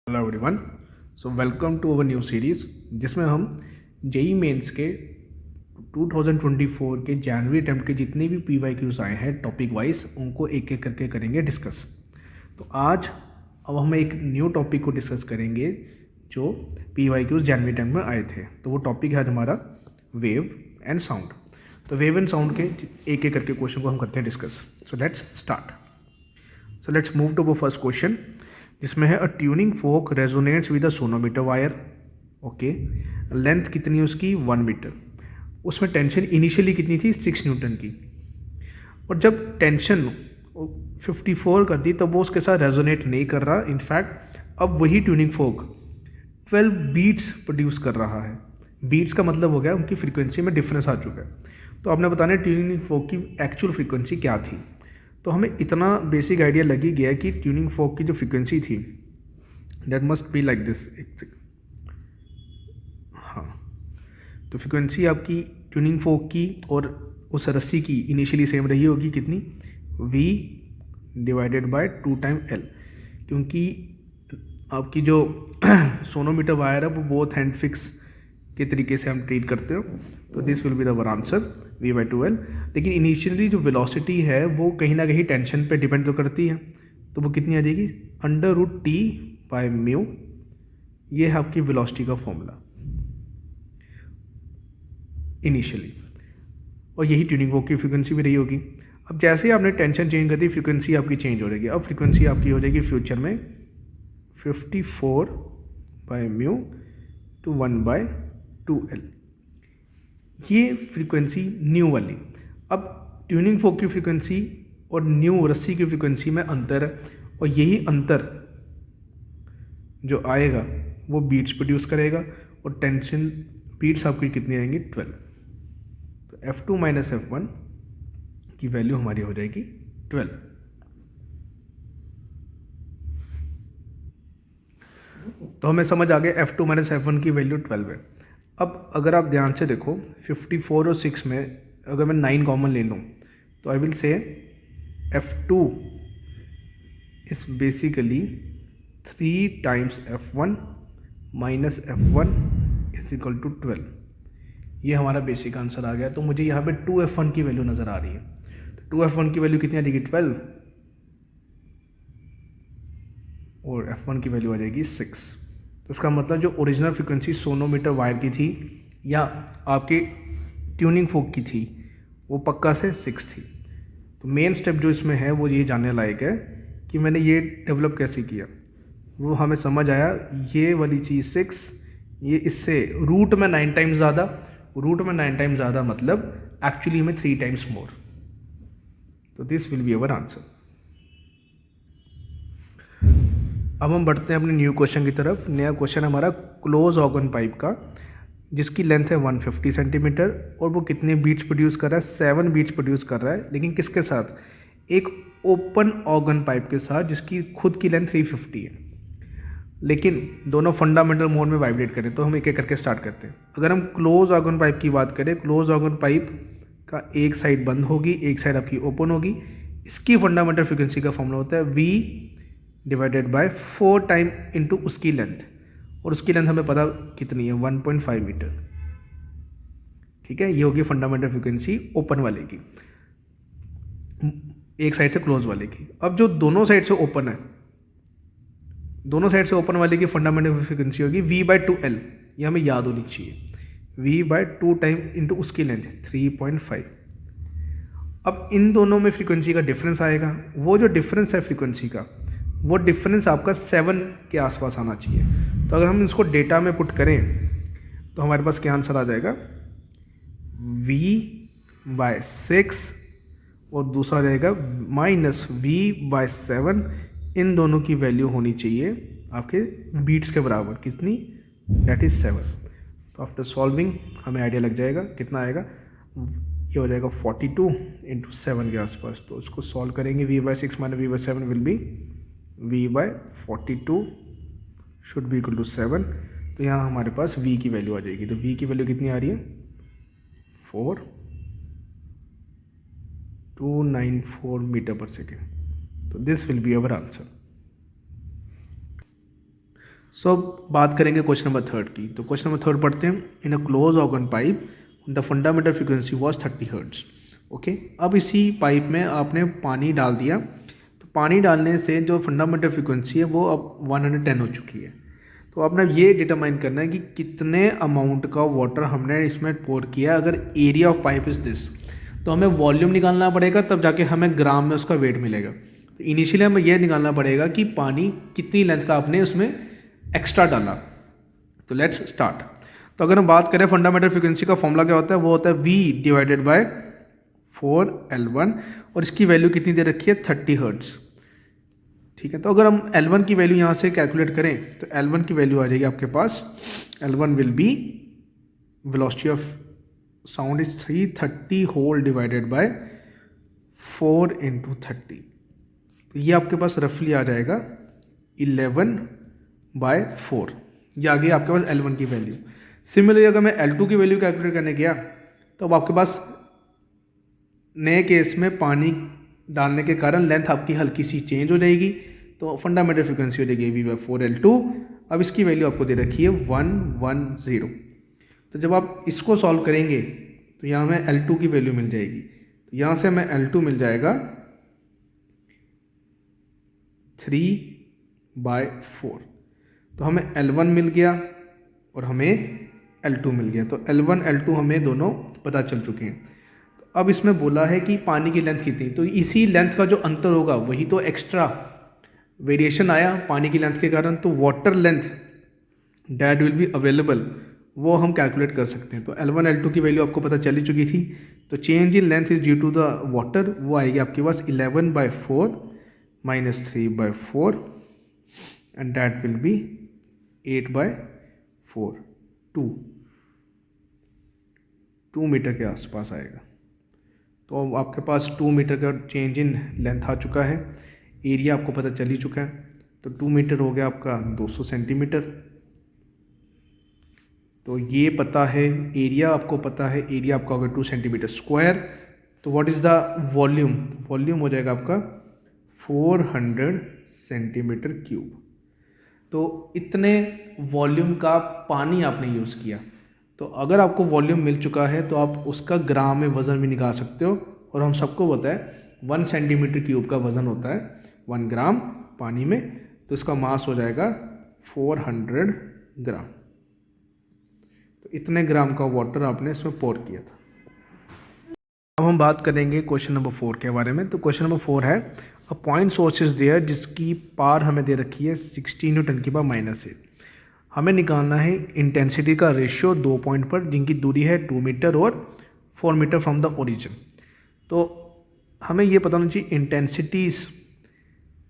Hello everyone. So welcome to our new series जिसमें हम JEE mains के 2024 के जनवरी अटैम्प्ट के जितने भी PYQs आए हैं टॉपिक वाइज उनको एक एक करके करेंगे डिस्कस। तो आज अब हम एक न्यू टॉपिक को डिस्कस करेंगे जो PYQs जनवरी अटैम्प्ट में आए थे। तो वो टॉपिक है हमारा वेव एंड साउंड। तो वेव एंड साउंड के एक एक करके क्वेश्चन को हम करते हैं discuss. So let's start. So let's move to वो फर्स्ट क्वेश्चन जिसमें है a tuning fork resonates with a sonometer wire. Okay, length कितनी है उसकी 1 मीटर। उसमें टेंशन इनिशियली कितनी थी 6 न्यूटन की, और जब टेंशन 54 कर दी तब वो उसके साथ रेजोनेट नहीं कर रहा। इनफैक्ट अब वही ट्यूनिंग फोक 12 बीट्स प्रोड्यूस कर रहा है। बीट्स का मतलब हो गया उनकी फ्रीक्वेंसी में डिफरेंस आ चुका है। तो आपने बताना है ट्यूनिंग फोक की एक्चुअल फ्रीक्वेंसी क्या थी। तो हमें इतना बेसिक आइडिया लग ही गया कि ट्यूनिंग फोक की जो फ्रीक्वेंसी थी that must be like this. हाँ, तो फ्रीक्वेंसी आपकी ट्यूनिंग फोक की और उस रस्सी की इनिशियली सेम रही होगी कितनी, V divided by 2 time L, क्योंकि आपकी जो सोनोमीटर वायर है वो बोथ हैंड फिक्स के तरीके से हम ट्रीट करते हो। तो this will be the were answer V/2L। लेकिन इनिशियली जो वेलोसिटी है वो कहीं ना कहीं टेंशन पे डिपेंड तो करती है, तो वो कितनी आ जाएगी √T/μ। ये है आपकी वेलोसिटी का फॉर्मूला इनिशियली, और यही ट्यूनिंग फोक की फ्रीक्वेंसी भी रही होगी। अब जैसे ही आपने टेंशन चेंज कर दी फ्रीक्वेंसी आपकी चेंज हो जाएगी। अब फ्रीक्वेंसी आपकी हो जाएगी फ्यूचर में 54/μ to 1/2L। ये फ्रीक्वेंसी न्यू वाली। अब ट्यूनिंग फोक की फ्रीक्वेंसी और न्यू रस्सी की फ्रीक्वेंसी में अंतर है, और यही अंतर जो आएगा वो बीट्स प्रोड्यूस करेगा, और टेंशन बीट्स आपकी कितनी आएंगी 12। तो F2 - F1 की वैल्यू हमारी हो जाएगी 12। तो हमें समझ आ गया F2 - F1 की वैल्यू 12 है। अब अगर आप ध्यान से देखो 54 और 6 में अगर मैं 9 कॉमन ले लूँ तो आई will say F2 is basically 3 times F1 minus F1 is equal to 12। ये हमारा बेसिक आंसर आ गया। तो मुझे यहाँ पे 2F1 की वैल्यू नज़र आ रही है। तो 2F1 की वैल्यू कितनी आ जाएगी 12, और F1 की वैल्यू आ जाएगी 6। तो इसका मतलब जो ओरिजिनल फ्रीक्वेंसी सोनोमीटर वायर की थी या आपकी ट्यूनिंग फोक की थी वो पक्का से 6 थी। तो मेन स्टेप जो इसमें है वो ये जानने लायक है कि मैंने ये डेवलप कैसे किया। वो हमें समझ आया ये वाली चीज़ 6, ये इससे रूट में 9 टाइम्स ज़्यादा, रूट में 9 टाइम्स ज़्यादा मतलब एक्चुअली में 3 टाइम्स मोर। तो this will be our answer. अब हम बढ़ते हैं अपने न्यू क्वेश्चन की तरफ। नया क्वेश्चन हमारा क्लोज ऑर्गन पाइप का, जिसकी लेंथ है 150 सेंटीमीटर, और वो कितने बीट्स प्रोड्यूस कर रहा है 7 बीट्स प्रोड्यूस कर रहा है। लेकिन किसके साथ, एक ओपन ऑर्गन पाइप के साथ जिसकी खुद की लेंथ 350 है, लेकिन दोनों फंडामेंटल मोड में वाइब्रेट करें। तो हम एक एक करके स्टार्ट करते हैं। अगर हम क्लोज ऑर्गन पाइप की बात करें, क्लोज ऑर्गन पाइप का एक साइड बंद होगी, एक साइड आपकी ओपन होगी। इसकी फंडामेंटल फ्रिक्वेंसी का फॉर्मूला होता है V divided by 4 time into उसकी लेंथ, और उसकी लेंथ हमें पता कितनी है 1.5 मीटर। ठीक है, ये होगी फंडामेंटल फ्रिक्वेंसी ओपन वाले की, एक साइड से क्लोज वाले की। अब जो दोनों साइड से ओपन है, दोनों साइड से ओपन वाले की फंडामेंटल फ्रिक्वेंसी होगी V/2L। ये हमें याद होनी चाहिए, V/2 टाइम इंटू उसकी लेंथ 3.5। अब इन दोनों में फ्रीक्वेंसी का डिफरेंस आएगा। वो जो डिफरेंस है फ्रीक्वेंसी का, वो डिफरेंस आपका 7 के आसपास आना चाहिए। तो अगर हम इसको डेटा में पुट करें तो हमारे पास क्या आंसर आ जाएगा, V/6 और दूसरा रहेगा -V/7। इन दोनों की वैल्यू होनी चाहिए आपके बीट्स के बराबर, कितनी, दैट इज 7। तो आफ्टर सॉल्विंग हमें आइडिया लग जाएगा कितना आएगा। ये हो जाएगा 42 इंटू 7 के आसपास। तो इसको सॉल्व करेंगे, V/6 minus V/7 will be V/42 should be equal to 7। तो यहाँ हमारे पास V की वैल्यू आ जाएगी। तो V की वैल्यू कितनी आ रही है 4294 मीटर पर सेकेंड। तो this will be our answer. So बात करेंगे क्वेश्चन नंबर थर्ड की। तो क्वेश्चन नंबर थर्ड पढ़ते हैं। In a closed organ pipe the fundamental frequency was 30 hertz. Okay, अब इसी पाइप में आपने पानी डाल दिया, तो पानी डालने से जो फंडामेंटल फ्रिक्वेंसी है वो अब 110 हो चुकी है। तो आपने ये डिटरमाइन करना है कि कितने अमाउंट का वाटर हमने इसमें पोर किया। अगर area of pipe is this, तो हमें वॉल्यूम निकालना पड़ेगा, तब जाके हमें ग्राम में उसका वेट मिलेगा। तो इनिशियली हमें यह निकालना पड़ेगा कि पानी कितनी लेंथ का आपने उसमें एक्स्ट्रा डाला। तो लेट्स स्टार्ट। तो अगर हम बात करें फंडामेंटल फ्रिक्वेंसी का फॉर्मूला क्या होता है, वो होता है V डिवाइडेड बाय 4L1, और इसकी वैल्यू कितनी दे रखी है, 30 हर्ट्ज। ठीक है, तो अगर हम L1 की वैल्यू यहाँ से कैलकुलेट करें तो L1 की वैल्यू आ जाएगी आपके पास, L1 will be velocity of sound is 330 whole divided by 4 into 30। तो ये आपके पास रफली आ जाएगा 11/4। ये आ गई आपके पास L1 की वैल्यू। सिमिलरली अगर मैं L2 की वैल्यू कैलकुलेट करने गया तो अब आपके पास नए केस में पानी डालने के कारण लेंथ आपकी हल्की सी चेंज हो जाएगी, तो फंडामेंटल फ्रिक्वेंसी हो जाएगी V/4L2। अब इसकी वैल्यू आपको दे रखी है 110। तो जब आप इसको सॉल्व करेंगे तो यहाँ हमें L2 की वैल्यू मिल जाएगी। तो यहाँ से हमें L2 मिल जाएगा 3/4। तो हमें L1 मिल गया और हमें L2 मिल गया। तो L1 L2 हमें दोनों पता चल चुके हैं। तो अब इसमें बोला है कि पानी की लेंथ कितनी, तो इसी लेंथ का जो अंतर होगा वही तो एक्स्ट्रा वेरिएशन आया पानी की लेंथ के कारण। तो water length that will be available वो हम कैलकुलेट कर सकते हैं। तो L1 L2 की वैल्यू आपको पता चली चुकी थी। तो change in length is due to the water, वो आएगी आपके पास 11/4 minus 3/4 and that will be 8/4, 2 metre के आसपास आएगा। तो अब आपके पास 2 मीटर का चेंज इन लेंथ आ चुका है। एरिया आपको पता चल ही चुका है। तो 2 मीटर हो गया आपका 200 सेंटीमीटर। तो ये पता है, एरिया आपको पता है, एरिया आपका होगा 2 सेंटीमीटर स्क्वायर। तो what is the volume, volume हो जाएगा आपका 400 सेंटीमीटर क्यूब। तो इतने वॉल्यूम का पानी आपने यूज़ किया। तो अगर आपको वॉल्यूम मिल चुका है तो आप उसका ग्राम में वज़न भी निकाल सकते हो। और हम सबको पता है 1 सेंटीमीटर क्यूब का वज़न होता है 1 ग्राम पानी में। तो इसका मास हो जाएगा 400 ग्राम। तो इतने ग्राम का वाटर आपने इसमें पोर किया था। अब हम बात करेंगे क्वेश्चन नंबर 4 के बारे में। तो क्वेश्चन नंबर 4 है, a point source is there जिसकी पार हमें दे रखी है 16 × 10⁻⁸। हमें निकालना है इंटेंसिटी का रेशियो 2 पॉइंट पर जिनकी दूरी है 2 मीटर और 4 मीटर फ्रॉम द ओरिजिन। तो हमें ये पता होना चाहिए इंटेंसिटीज़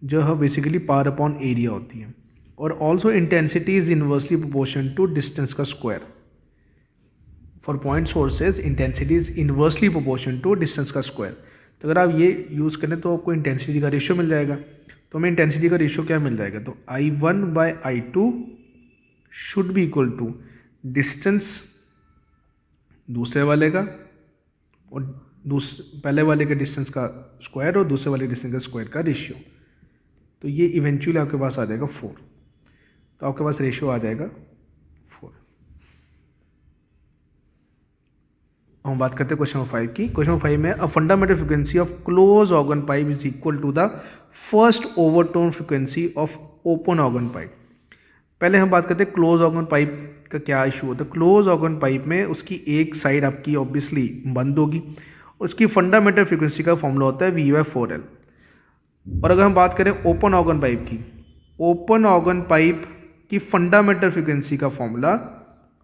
जो है बेसिकली पार अपॉन एरिया होती है, और also intensity is inversely proportion to distance का square. For point sources intensity is inversely proportion to distance का स्क्वायर। तो अगर आप ये यूज़ करें तो आपको इंटेंसिटी का रेशियो मिल जाएगा। तो हमें इंटेंसिटी का रेशियो क्या मिल जाएगा, तो I1/I2 should be equal to distance दूसरे वाले का और पहले वाले के डिस्टेंस का स्क्वायर और दूसरे वाले डिस्टेंस का स्क्वायर का रेशियो। तो ये इवेंचुअली आपके पास आ जाएगा 4। तो आपके पास रेशियो आ जाएगा 4। हम बात करते हैं क्वेश्चन नंबर 5 की। क्वेश्चन नंबर 5 में, a fundamental frequency of close organ pipe is equal to the first overtone frequency of open organ pipe. पहले हम बात करते हैं क्लोज ऑर्गन पाइप का क्या इशू होता है। क्लोज ऑर्गन पाइप में उसकी एक साइड आपकी ऑब्वियसली बंद होगी। उसकी फंडामेंटल फ्रिक्वेंसी का फॉर्मूला होता है V/4L। और अगर हम बात करें ओपन ऑर्गन पाइप की, ओपन ऑर्गन पाइप की फंडामेंटल फ्रिक्वेंसी का फॉर्मूला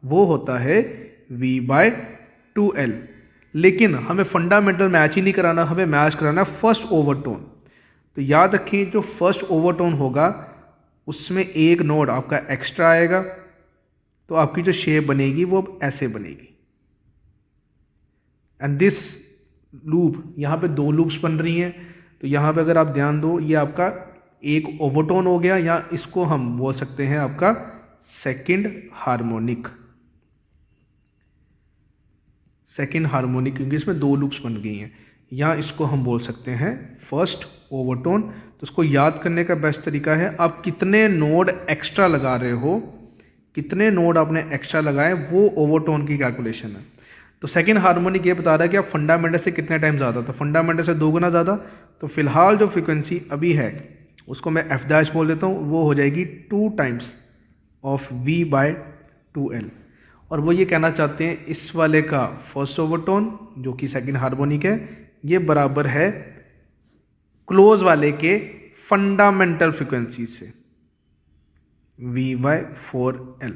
वो होता है V/2L। लेकिन हमें फंडामेंटल मैच ही नहीं कराना, हमें मैच कराना है फर्स्ट ओवरटोन। तो याद रखिए जो फर्स्ट ओवरटोन होगा उसमें एक नोड आपका एक्स्ट्रा आएगा। तो आपकी जो शेप बनेगी वो अब ऐसे बनेगी। एंड दिस लूप, यहाँ पे 2 लूप्स बन रही हैं। तो यहाँ पे अगर आप ध्यान दो, ये आपका एक ओवरटोन हो गया, या इसको हम बोल सकते हैं आपका सेकंड हार्मोनिक। सेकंड हार्मोनिक क्योंकि इसमें 2 लूप्स बन गई हैं। या इसको हम बोल सकते हैं फर्स्ट ओवरटोन। तो उसको याद करने का बेस्ट तरीका है आप कितने नोड एक्स्ट्रा लगा रहे हो, कितने नोड आपने एक्स्ट्रा लगाए, वो ओवरटोन की कैलकुलेशन है। तो सेकंड हार्मोनिक ये बता रहा है कि आप फंडामेंटल से कितने टाइम ज़्यादा, तो फंडामेंटल से 2 गुना ज़्यादा। तो फिलहाल जो फ्रीक्वेंसी अभी है उसको मैं एफ डैश बोल देता हूँ, वो हो जाएगी 2 टाइम्स ऑफ V/2L। और वो ये कहना चाहते हैं इस वाले का फर्स्ट ओवरटोन जो कि सेकंड हार्मोनिक है, ये बराबर है क्लोज वाले के फंडामेंटल फ्रीक्वेंसी से V/4L।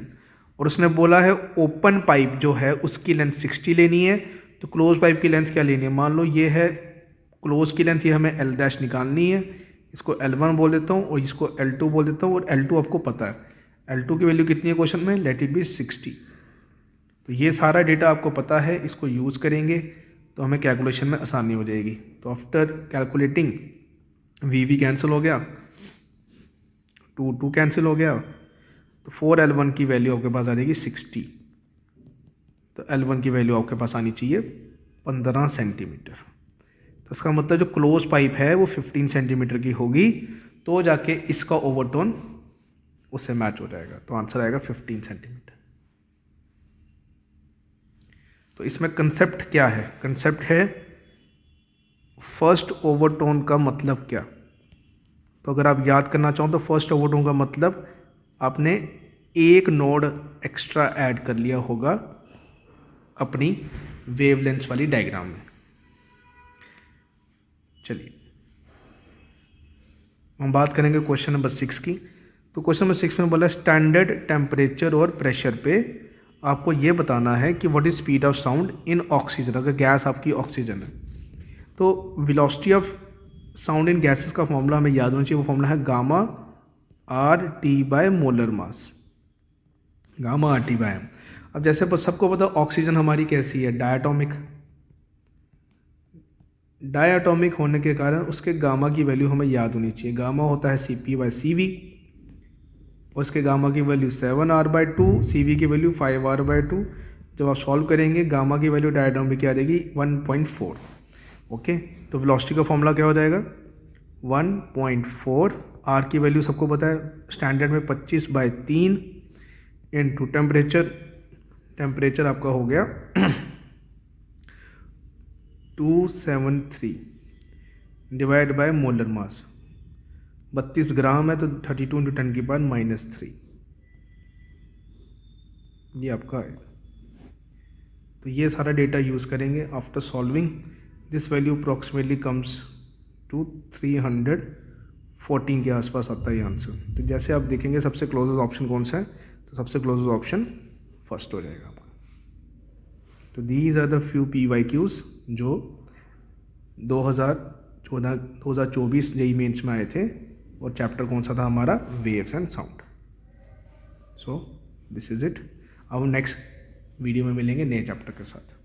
और उसने बोला है ओपन पाइप जो है उसकी लेंथ 60 लेनी है, तो क्लोज पाइप की लेंथ क्या लेनी है, मान लो ये है क्लोज की लेंथ, ये हमें L डैश निकालनी है, इसको L1 बोल देता हूँ और इसको L2 बोल देता हूँ। और L2 आपको पता है, L2 की वैल्यू कितनी है क्वेश्चन में, लेट इट बी 60। तो ये सारा डेटा आपको पता है, इसको यूज़ करेंगे तो हमें कैलकुलेशन में आसानी हो जाएगी। तो आफ्टर कैलकुलेटिंग V कैंसिल हो गया, 2 कैंसिल हो गया, तो 4L1 की वैल्यू आपके पास आ जाएगी 60। तो L1 की वैल्यू आपके पास आनी चाहिए 15 सेंटीमीटर। तो इसका मतलब जो क्लोज पाइप है वो 15 सेंटीमीटर की होगी, तो जाके इसका ओवरटोन उससे मैच हो जाएगा। तो आंसर आएगा 15 सेंटीमीटर। तो इसमें कंसेप्ट क्या है, कंसेप्ट है फर्स्ट ओवरटोन का मतलब क्या। तो अगर आप याद करना चाहो तो फर्स्ट ओवरटोन का मतलब आपने एक नोड एक्स्ट्रा ऐड कर लिया होगा अपनी वेवलेंथ वाली डायग्राम में। चलिए हम बात करेंगे क्वेश्चन नंबर 6 की। तो क्वेश्चन नंबर 6 में बोला स्टैंडर्ड टेम्परेचर और प्रेशर पे आपको ये बताना है कि what is speed of sound in oxygen. अगर गैस आपकी ऑक्सीजन है तो velocity of sound in gases का फॉर्मूला हमें याद होना चाहिए, वो फॉर्मूला है gamma RT molar mass, gamma RT/m। अब जैसे सबको पता ऑक्सीजन हमारी कैसी है, डायटोमिक, डायटोमिक होने के कारण उसके गामा की वैल्यू हमें याद होनी चाहिए। गामा होता है Cp/Cv और उसके गामा की वैल्यू 7R/2, Cv की वैल्यू 5R/2। जब आप सॉल्व करेंगे गामा की वैल्यू डायटोमिक की आ जाएगी 1.4। ओके, तो वेलोसिटी का फॉर्मूला क्या हो जाएगा 1.4। आर की वैल्यू सबको पता है स्टैंडर्ड में 25/3 इंटू टेम्परेचर, टेम्परेचर आपका हो गया 273 डिवाइड बाय मोलर मास, 32 ग्राम है तो 32 इंटू 10⁻³ ये आपका है। तो ये सारा डेटा यूज़ करेंगे। After solving this value approximately comes to 314 के आसपास आता है ये आंसर। तो जैसे आप देखेंगे सबसे क्लोजेस्ट ऑप्शन कौन सा है, तो सबसे क्लोजेस्ट ऑप्शन फर्स्ट हो जाएगा आपका। तो these are the few PYQs जो 2024 जेईई मेंस में आए थे, और चैप्टर कौन सा था हमारा, waves and sound. So this is it. अब नेक्स्ट वीडियो में मिलेंगे नए चैप्टर के साथ।